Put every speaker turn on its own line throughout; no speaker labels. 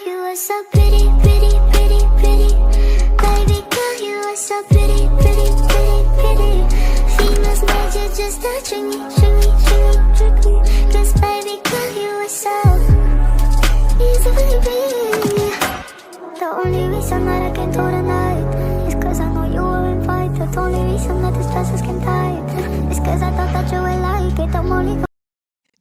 you are so pretty, pretty, pretty, pretty. Baby girl, you are so pretty, pretty, pretty, pretty. Females made you just to trick me, trick me, trick me, trick me. 'Cause baby girl, you are so easily pretty. The only reason that I can do tonight is 'cause I know you were invited. The only reason that this dress is can tight is 'cause I thought that you would like it. I'm only.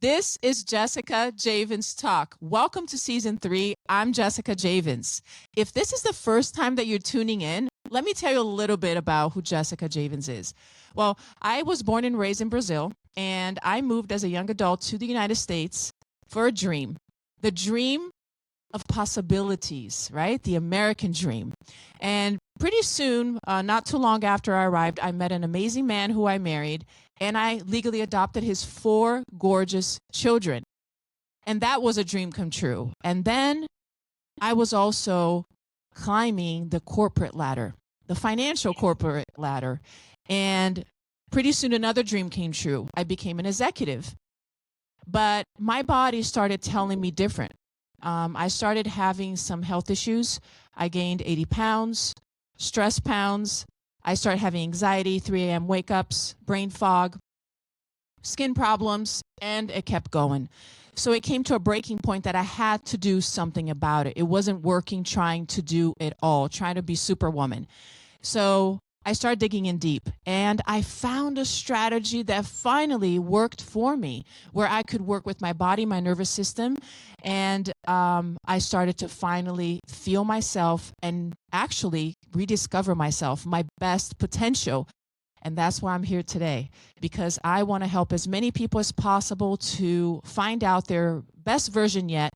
This is Jessica Javens Talk. Welcome to Season 3. I'm Jessica Javens. If this is the first time that you're tuning in, let me tell you a little bit about who Jessica Javens is. Well, I was born and raised in Brazil, and I moved as a young adult to the United States for a dream. The dream of possibilities, right? The American dream. And pretty soon, not too long after I arrived, I met an amazing man who I married, and I legally adopted his 4 gorgeous children. And that was a dream come true. And then I was also climbing the corporate ladder, the financial corporate ladder. And pretty soon another dream came true. I became an executive. But my body started telling me different. I started having some health issues. I gained 80 pounds, stress pounds. I started having anxiety, 3 a.m. wake-ups, brain fog, skin problems, and it kept going. So it came to a breaking point that I had to do something about it. It wasn't working trying to do it all, trying to be Superwoman. So I started digging in deep, and I found a strategy that finally worked for me, where I could work with my body, my nervous system, and I started to finally feel myself and actually rediscover myself, my best potential. And that's why I'm here today, because I want to help as many people as possible to find out their best version yet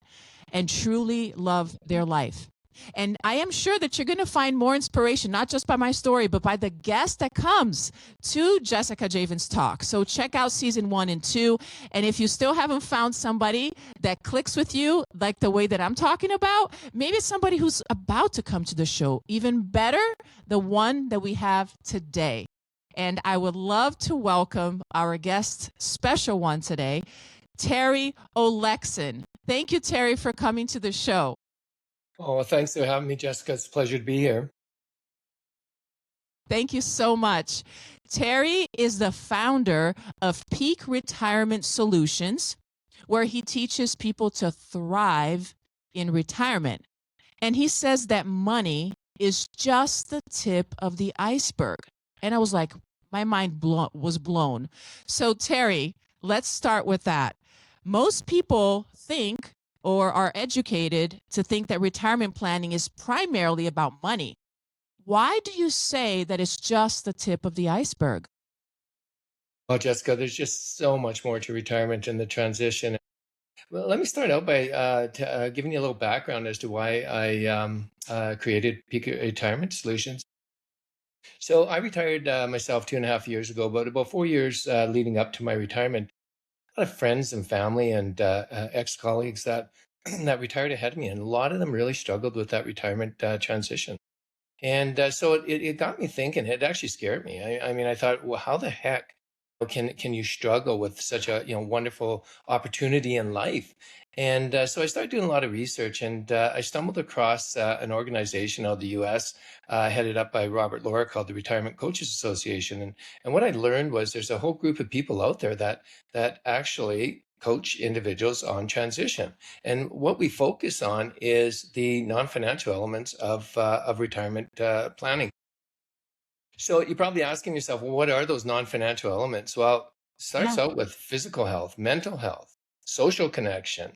and truly love their life. And I am sure that you're going to find more inspiration, not just by my story, but by the guest that comes to Jessica Javens Talk. So check out Season 1 and 2. And if you still haven't found somebody that clicks with you, like the way that I'm talking about, maybe it's somebody who's about to come to the show. Even better, the one that we have today. And I would love to welcome our guest, special one today, Terry Olexyn. Thank you, Terry, for coming to the show.
Oh, thanks for having me, Jessica. It's a pleasure to be here.
Thank you so much. Terry is the founder of Peak Retirement Solutions, where he teaches people to thrive in retirement. And he says that money is just the tip of the iceberg. And I was like, my mind was blown. So Terry, let's start with that. Most people think or are educated to think that retirement planning is primarily about money. Why do you say that it's just the tip of the iceberg?
Well, Jessica, there's just so much more to retirement and the transition. Well, let me start out by giving you a little background as to why I created Peak Retirement Solutions. So I retired myself 2.5 years ago, but about 4 years leading up to my retirement, a lot of friends and family and ex-colleagues that that retired ahead of me, and a lot of them really struggled with that retirement transition. And so it got me thinking. It actually scared me. I mean, I thought, well, how the heck can you struggle with such a wonderful opportunity in life? And so I started doing a lot of research, and I stumbled across an organization out of the U.S. Headed up by Robert Laura called the Retirement Coaches Association. And what I learned was there's a whole group of people out there that actually coach individuals on transition. And what we focus on is the non-financial elements of retirement planning. So you're probably asking yourself, well, what are those non-financial elements? Well, it starts out with physical health, mental health, social connection,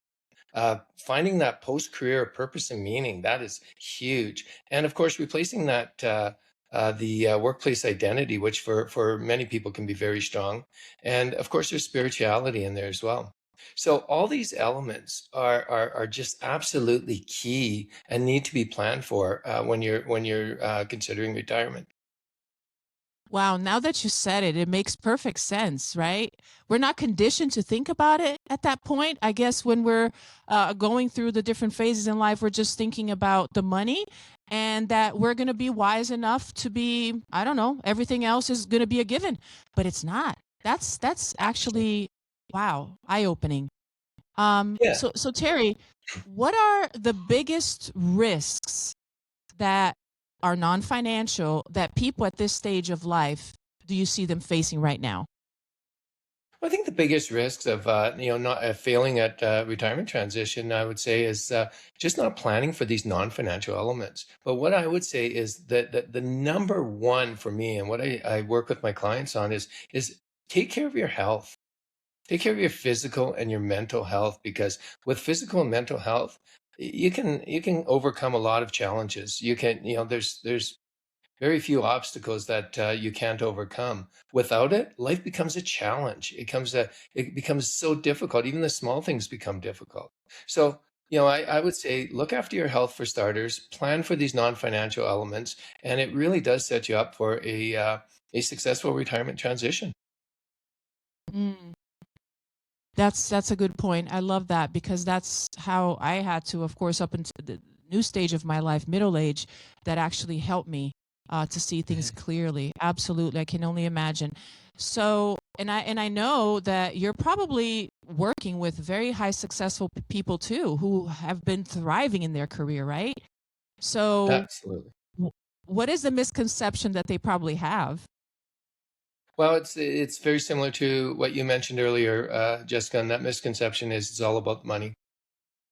finding that post-career purpose and meaning. That is huge. And of course, replacing that the workplace identity, which for many people can be very strong. And of course, there's spirituality in there as well. So all these elements are just absolutely key and need to be planned for when you're considering retirement.
Wow, now that you said it, it makes perfect sense, right? We're not conditioned to think about it at that point. I guess when we're going through the different phases in life, we're just thinking about the money and that we're going to be wise enough to be, I don't know, everything else is going to be a given, but it's not. That's actually, wow, eye-opening.
Yeah.
So Terry, what are the biggest risks that are non-financial that people at this stage of life do you see them facing right now?
I think the biggest risks of not failing at retirement transition, I would say, is just not planning for these non-financial elements. But what I would say is that the number one for me, and what I work with my clients on, is take care of your health. Take care of your physical and your mental health, because with physical and mental health, you can overcome a lot of challenges. There's very few obstacles that you can't overcome. Without it, life becomes a challenge. It becomes so difficult. Even the small things become difficult. So, I would say look after your health for starters, plan for these non-financial elements, and it really does set you up for a successful retirement transition.
Mm, that's a good point. I love that because that's how I had to, of course, up into the new stage of my life, middle age, that actually helped me to see things clearly. Absolutely, I can only imagine. So, and I know that you're probably working with very high successful people too, who have been thriving in their career, right? So,
Absolutely.
w- what is the misconception that they probably have?
Well, it's very similar to what you mentioned earlier, Jessica, and that misconception is it's all about money.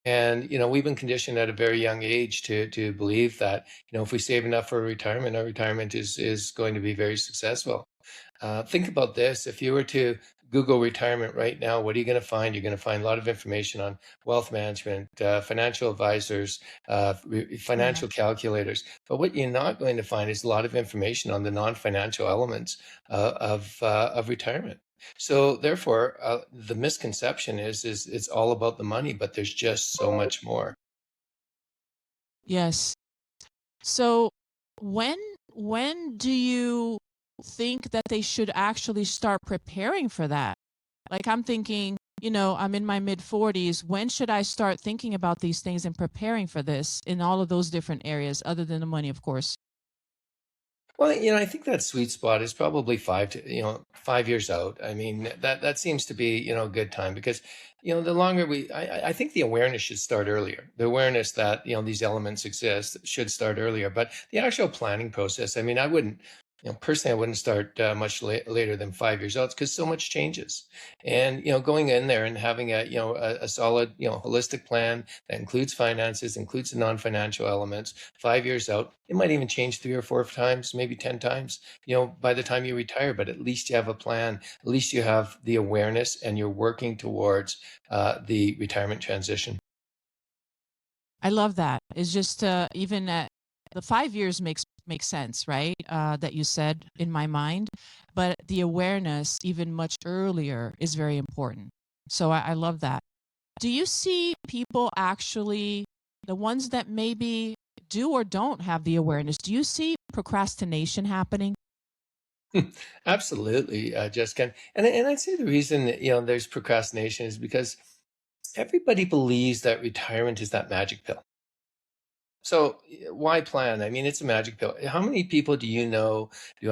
And we've been conditioned at a very young age to believe that if we save enough for retirement, our retirement is going to be very successful. Think about this. If you were to Google retirement right now, what are you going to find? You're going to find a lot of information on wealth management, financial advisors,
Yeah.
financial calculators. But what you're not going to find is a lot of information on the non-financial elements of retirement. So therefore, the misconception is it's all about the money, but there's just so much more.
Yes. So when when do you think that they should actually start preparing for that? Like I'm thinking, I'm in my mid 40s. When should I start thinking about these things and preparing for this in all of those different areas other than the money, of course?
Well, I think that sweet spot is probably 5 years out. I mean, that seems to be, a good time because, the longer I think the awareness should start earlier. The awareness that, these elements exist should start earlier. But the actual planning process, I mean, I wouldn't, personally, I wouldn't start much later than 5 years out because so much changes. And, going in there and having a solid, holistic plan that includes finances, includes the non-financial elements 5 years out. It might even change 3 or 4 times, maybe 10 times, by the time you retire, but at least you have a plan. At least you have the awareness and you're working towards the retirement transition.
I love that. It's just even at the 5 years makes sense, right? That you said in my mind, but the awareness even much earlier is very important. So I love that. Do you see people actually, the ones that maybe do or don't have the awareness, do you see procrastination happening?
Absolutely, Jessica. And I'd say the reason that, there's procrastination is because everybody believes that retirement is that magic pill. So why plan? I mean, it's a magic pill. How many people do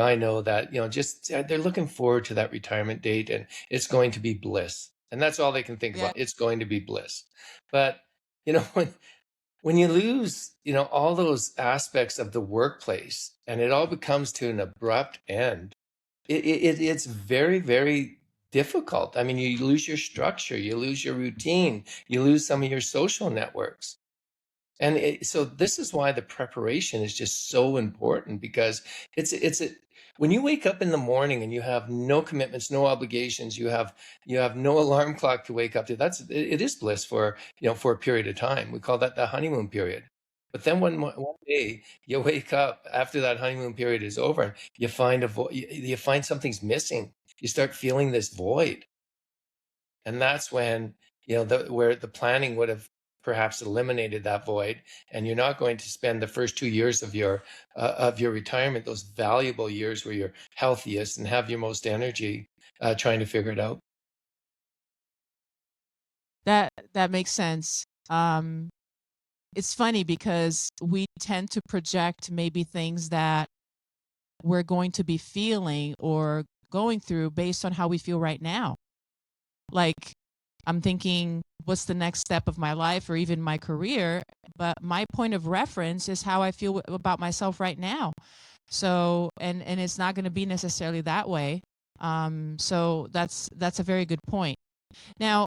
I know that, just they're looking forward to that retirement date and it's going to be bliss. And that's all they can think
Yeah.
about. It's going to be bliss. But, when you lose, all those aspects of the workplace and it all becomes to an abrupt end, it's very, very difficult. I mean, you lose your structure, you lose your routine, you lose some of your social networks. And so this is why the preparation is just so important because when you wake up in the morning and you have no commitments, no obligations, you have no alarm clock to wake up to. It is bliss for a period of time. We call that the honeymoon period. But then one day you wake up after that honeymoon period is over, and you find something's missing. You start feeling this void, and that's when where the planning would have perhaps eliminated that void, and you're not going to spend the first 2 years of your retirement, those valuable years where you're healthiest and have your most energy, trying to figure it out.
That makes sense. It's funny because we tend to project maybe things that we're going to be feeling or going through based on how we feel right now. Like I'm thinking, what's the next step of my life or even my career? But my point of reference is how I feel about myself right now. So, and it's not going to be necessarily that way. So that's a very good point. Now,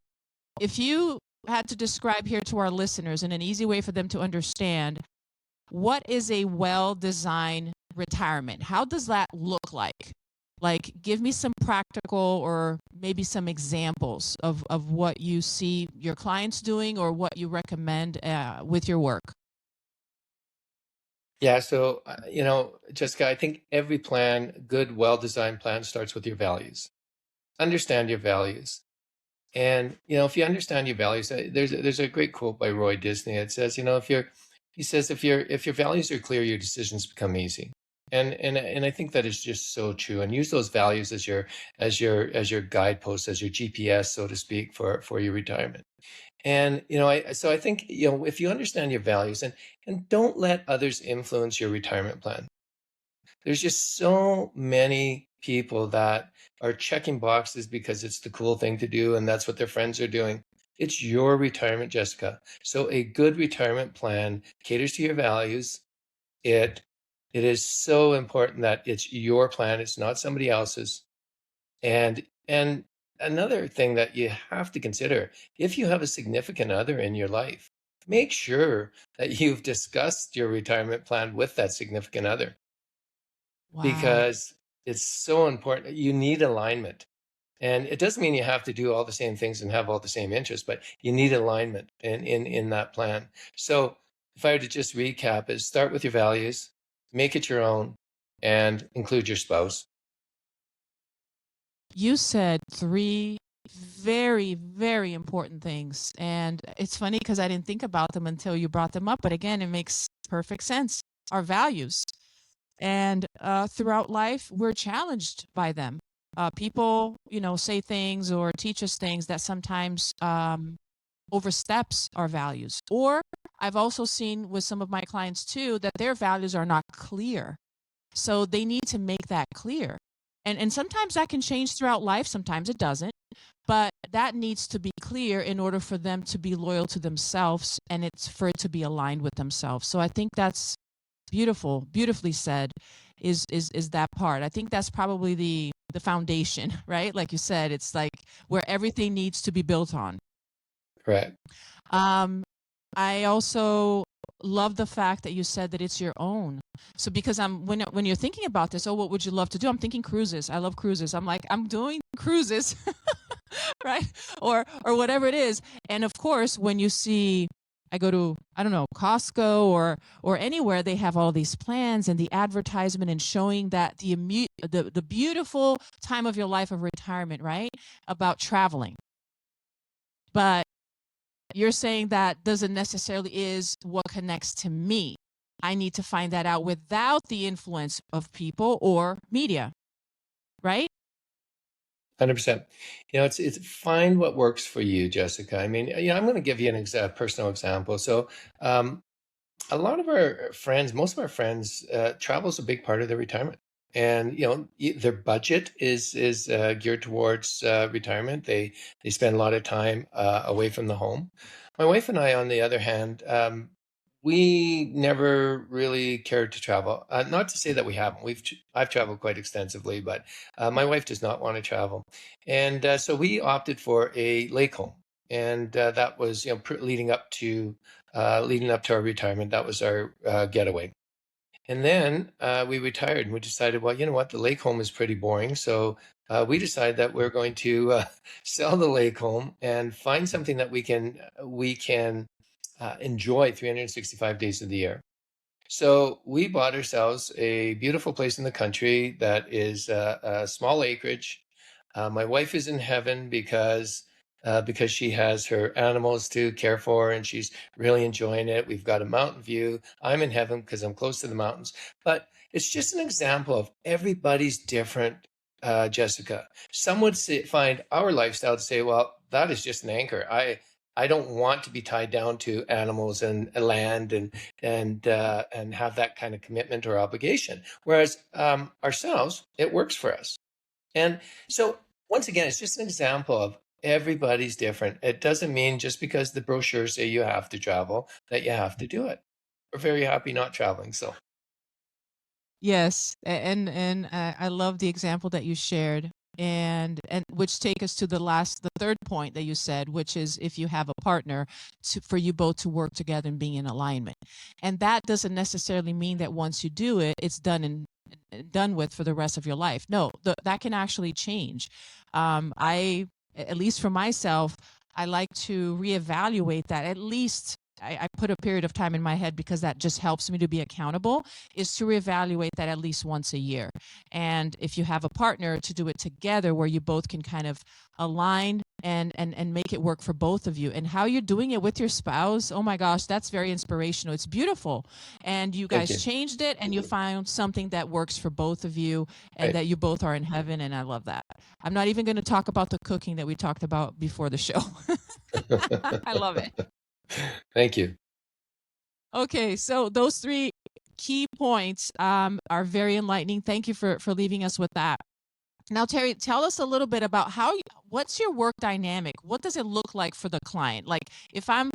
if you had to describe here to our listeners in an easy way for them to understand, what is a well-designed retirement? How does that look like? Like, give me some practical or maybe some examples of what you see your clients doing or what you recommend with your work.
Yeah, so Jessica, I think every plan, good, well-designed plan, starts with your values. Understand your values. And if you understand your values, there's a great quote by Roy Disney. It says, he says, if your values are clear, your decisions become easy. And I think that is just so true. And use those values as your guideposts, as your GPS, so to speak, for your retirement. And I think if you understand your values and don't let others influence your retirement plan. There's just so many people that are checking boxes because it's the cool thing to do and that's what their friends are doing. It's your retirement, Jessica. So a good retirement plan caters to your values. It it is so important that it's your plan, it's not somebody else's. And another thing that you have to consider, if you have a significant other in your life, make sure that you've discussed your retirement plan with that significant other
Wow.
because it's so important. You need alignment. And it doesn't mean you have to do all the same things and have all the same interests, but you need alignment in that plan. So if I were to just recap is start with your values, make it your own, and include your spouse.
You said three very, very important things. And it's funny because I didn't think about them until you brought them up. But again, it makes perfect sense. Our values. And throughout life, we're challenged by them. People, say things or teach us things that sometimes oversteps our values. Or I've also seen with some of my clients too that their values are not clear. So they need to make that clear. And sometimes that can change throughout life, sometimes it doesn't. But that needs to be clear in order for them to be loyal to themselves and it's for it to be aligned with themselves. So I think that's beautifully said is that part. I think that's probably the foundation, right? Like you said, it's like where everything needs to be built on.
Correct.
Um, I also love the fact that you said that it's your own. So because when you're thinking about this, oh, what would you love to do? I'm thinking cruises. I love cruises. I'm like, I'm doing cruises, right? Or whatever it is. And of course, when you see I go to, I don't know, Costco or anywhere, they have all these plans and the advertisement and showing that the beautiful time of your life of retirement, right? About traveling. But you're saying that doesn't necessarily is what connects to me. I need to find that out without the influence of people or media, right?
100%. It's find what works for you, Jessica. I mean, I'm going to give you an personal example. So, a lot of our friends, most of our friends, travel is a big part of their retirement, and their budget is geared towards retirement. They spend a lot of time away from the home. My wife and I, on the other hand, we never really cared to travel. Not to say that we haven't. I've traveled quite extensively, but my wife does not want to travel, and so we opted for a lake home, and that was leading up to our retirement. That was our getaway. And then we retired and we decided, well, you know what? The lake home is pretty boring. So we decided that we're going to sell the lake home and find something that we can enjoy 365 days of the year. So we bought ourselves a beautiful place in the country that is a small acreage. My wife is in heaven because she has her animals to care for and she's really enjoying it. We've got a mountain view. I'm in heaven because I'm close to the mountains. But it's just an example of everybody's different, Jessica. Some would find our lifestyle to say, well, that is just an anchor. I don't want to be tied down to animals and land and have that kind of commitment or obligation. Whereas ourselves, it works for us. And so once again, it's just an example of Everybody's different. It doesn't mean just because the brochures say you have to travel that you have to do it. We're very happy not traveling. So
Yes, I love the example that you shared, and which take us to the third point that you said, which is if you have a partner, for you both to work together and being in alignment, and that doesn't necessarily mean that once you do it, it's done with for the rest of your life. No, that can actually change. At least for myself, I like to reevaluate that at least. I put a period of time in my head because that just helps me to be accountable, is to reevaluate that at least once a year. And if you have a partner, to do it together where you both can kind of align and make it work for both of you. And how you're doing it with your spouse, oh my gosh, that's very inspirational. It's beautiful. And you
thank
guys
you.
changed it and you found something that works for both of you and
Right.
that you both are in heaven. And I love that. I'm not even going to talk about the cooking that we talked about before the show. I love it.
Thank you.
Okay, so those three key points are very enlightening. Thank you for leaving us with that. Now, Terry, tell us a little bit about what's your work dynamic? What does it look like for the client? Like, if I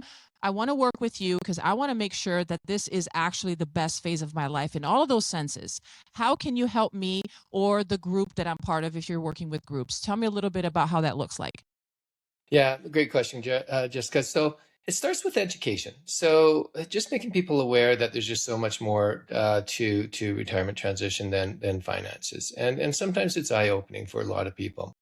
want to work with you because I want to make sure that this is actually the best phase of my life in all of those senses. How can you help me or the group that I'm part of if you're working with groups? Tell me a little bit about how that looks like.
Yeah, great question, Jessica. So it starts with education. So just making people aware that there's just so much more to retirement transition than finances, and sometimes it's eye opening for a lot of people.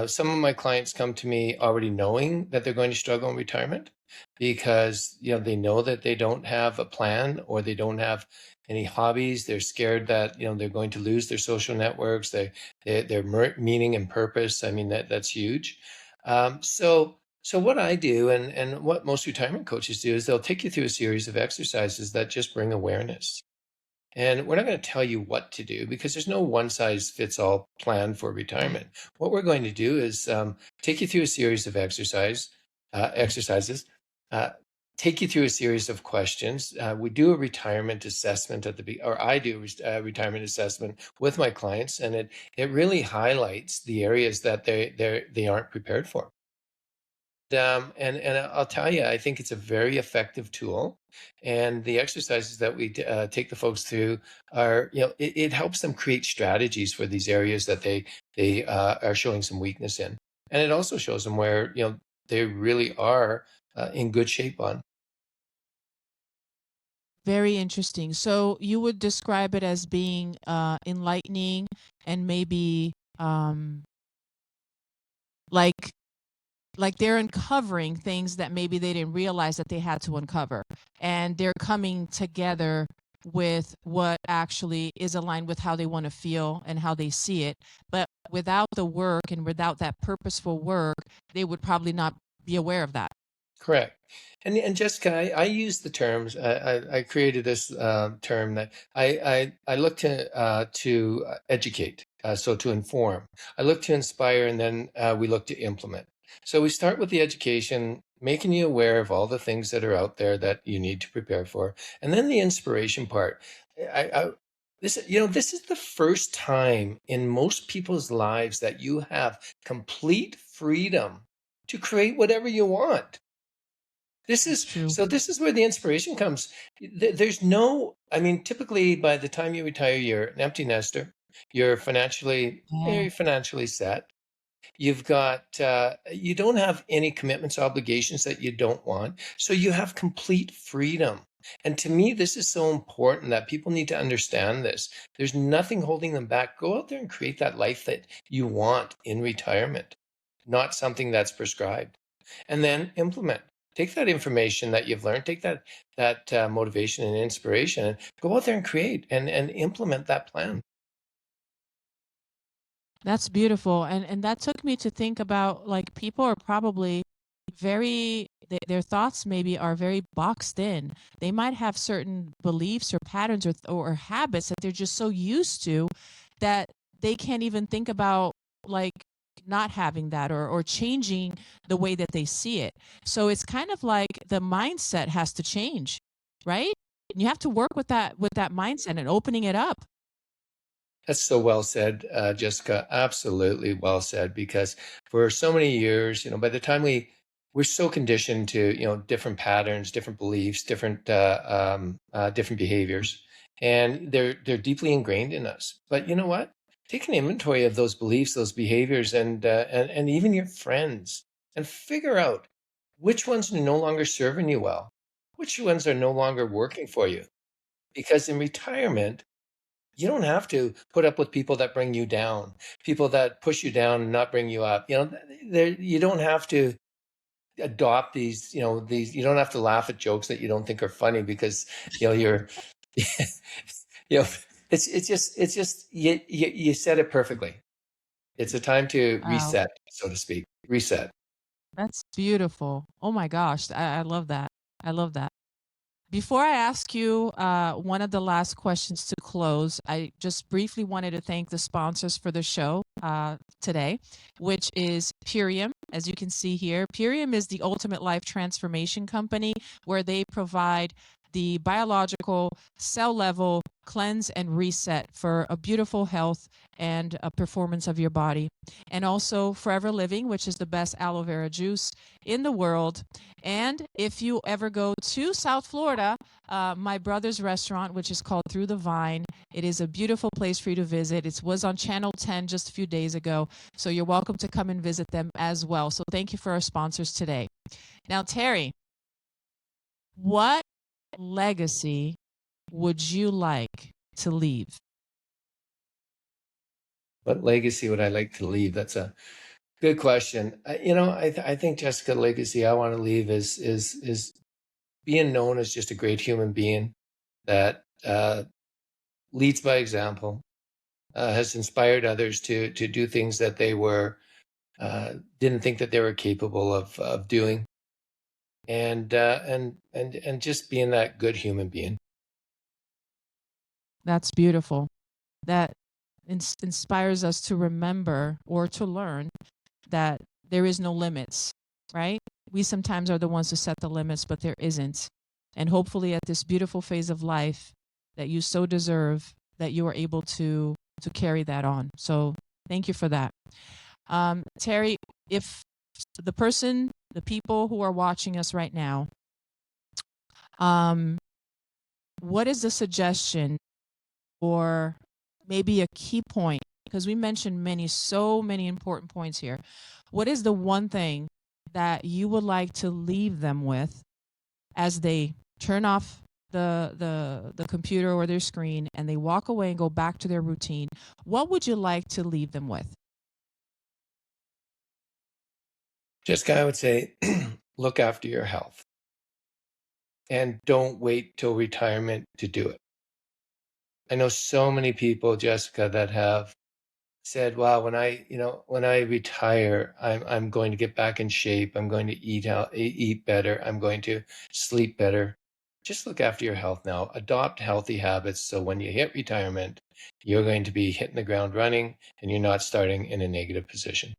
Some of my clients come to me already knowing that they're going to struggle in retirement because they know that they don't have a plan or they don't have any hobbies. They're scared that they're going to lose their social networks, their meaning and purpose. I mean that's huge. So what I do and what most retirement coaches do is they'll take you through a series of exercises that just bring awareness. And we're not going to tell you what to do because there's no one size fits all plan for retirement. What we're going to do is take you through a series of exercises, uh, take you through a series of questions. We do a retirement assessment or I do a retirement assessment with my clients, and it really highlights the areas that they aren't prepared for. And I'll tell you, I think it's a very effective tool. And the exercises that we take the folks through are, it helps them create strategies for these areas that they are showing some weakness in, and it also shows them where they really are in good shape on.
Very interesting. So you would describe it as being enlightening and maybe like they're uncovering things that maybe they didn't realize that they had to uncover, and they're coming together with what actually is aligned with how they want to feel and how they see it. But without the work and without that purposeful work, they would probably not be aware of that.
Correct. And Jessica, I use the terms. I created this term that I look to educate, so to inform. I look to inspire, and then we look to implement. So we start with the education, making you aware of all the things that are out there that you need to prepare for, and then the inspiration part. I this is the first time in most people's lives that you have complete freedom to create whatever you want.
That's true.
This is where the inspiration comes. There's no, I mean, typically by the time you retire, you're an empty nester.
Yeah,
You're financially set. You've got, you don't have any commitments, obligations that you don't want. So you have complete freedom. And to me, this is so important that people need to understand this. There's nothing holding them back. Go out there and create that life that you want in retirement, not something that's prescribed. And then implement. Take that information that you've learned, take that motivation and inspiration, and go out there and create and implement that plan.
that's beautiful. And that took me to think about, like, people are probably their thoughts maybe are very boxed in. They might have certain beliefs or patterns or habits that they're just so used to that they can't even think about, like, not having that or changing the way that they see it. So it's kind of like the mindset has to change, right? You have to work with that mindset and opening it up.
That's so well said, Jessica. Absolutely well said. Because for so many years, by the time we're so conditioned to, different patterns, different beliefs, different behaviors, and they're deeply ingrained in us. But you know what? Take an inventory of those beliefs, those behaviors, and even your friends, and figure out which ones are no longer serving you well, which ones are no longer working for you. Because in retirement, you don't have to put up with people that bring you down, people that push you down and not bring you up. You don't have to adopt these, you don't have to laugh at jokes that you don't think are funny because, you're, you know, it's just, you said it perfectly. It's a time to
Wow,
reset, so to speak, reset.
that's beautiful. Oh my gosh, I love that. I love that. Before I ask you one of the last questions to close, I just briefly wanted to thank the sponsors for the show today, which is Purium. As you can see here, Purium is the ultimate life transformation company where they provide the biological cell level cleanse and reset for a beautiful health and a performance of your body. And also Forever Living, which is the best aloe vera juice in the world. And if you ever go to South Florida, my brother's restaurant, which is called Through the Vine, it is a beautiful place for you to visit. It was on Channel 10 just a few days ago, so you're welcome to come and visit them as well. So thank you for our sponsors today. Now, Terry, what legacy would you like to leave?
What legacy would I like to leave? That's a good question. I think, Jessica, the legacy I want to leave is being known as just a great human being that leads by example, has inspired others to do things that they didn't think that they were capable of doing, and just being that good human being.
That's beautiful. That inspires us to remember or to learn that there is no limits, right? We sometimes are the ones who set the limits, but there isn't. And hopefully at this beautiful phase of life that you so deserve, that you are able to carry that on. So thank you for that. Terry, if the people who are watching us right now, what is the suggestion or maybe a key point? Because we mentioned so many important points here. What is the one thing that you would like to leave them with as they turn off the computer or their screen and they walk away and go back to their routine? What would you like to leave them with?
Jessica, I would say look after your health and don't wait till retirement to do it. I know so many people, Jessica, that have said, "Wow, when I retire, I'm going to get back in shape. I'm going to eat better. I'm going to sleep better." Just look after your health now. Adopt healthy habits so when you hit retirement, you're going to be hitting the ground running and you're not starting in a negative position.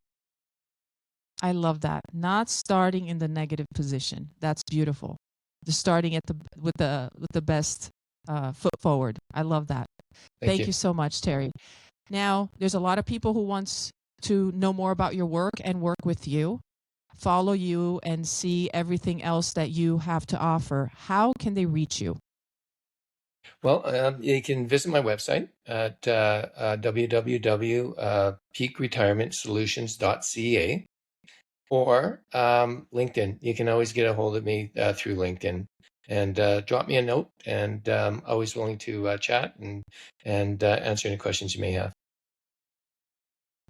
I love that. Not starting in the negative position. That's beautiful. The starting at with the best foot forward. I love that. Thank you so much, Terry. Now, there's a lot of people who wants to know more about your work and work with you, follow you, and see everything else that you have to offer. How can they reach you?
Well, you can visit my website at www.peakretirementsolutions.ca or LinkedIn. You can always get a hold of me through LinkedIn and drop me a note, and always willing to chat and answer any questions you may have.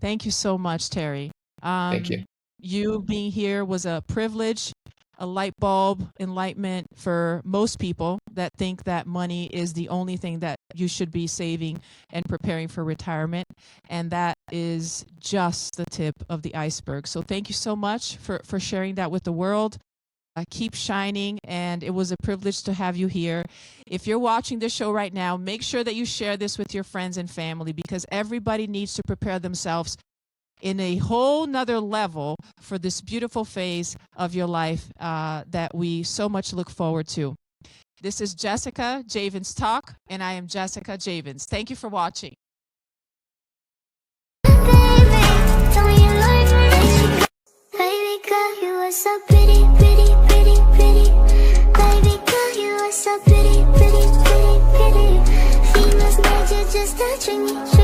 Thank you so much, Terry.
Thank you.
You being here was a privilege, a light bulb enlightenment for most people that think that money is the only thing that you should be saving and preparing for retirement. And that is just the tip of the iceberg. So thank you so much for sharing that with the world. Keep shining, and it was a privilege to have you here. If you're watching this show right now, make sure that you share this with your friends and family, because everybody needs to prepare themselves in a whole nother level for this beautiful phase of your life that we so much look forward to. This is Jessica Javens Talk, and I am Jessica Javens. Thank you for watching.
are so pretty, pretty, pretty, pretty. Baby girl, you are so pretty, pretty, pretty, pretty. Females made you just touching me.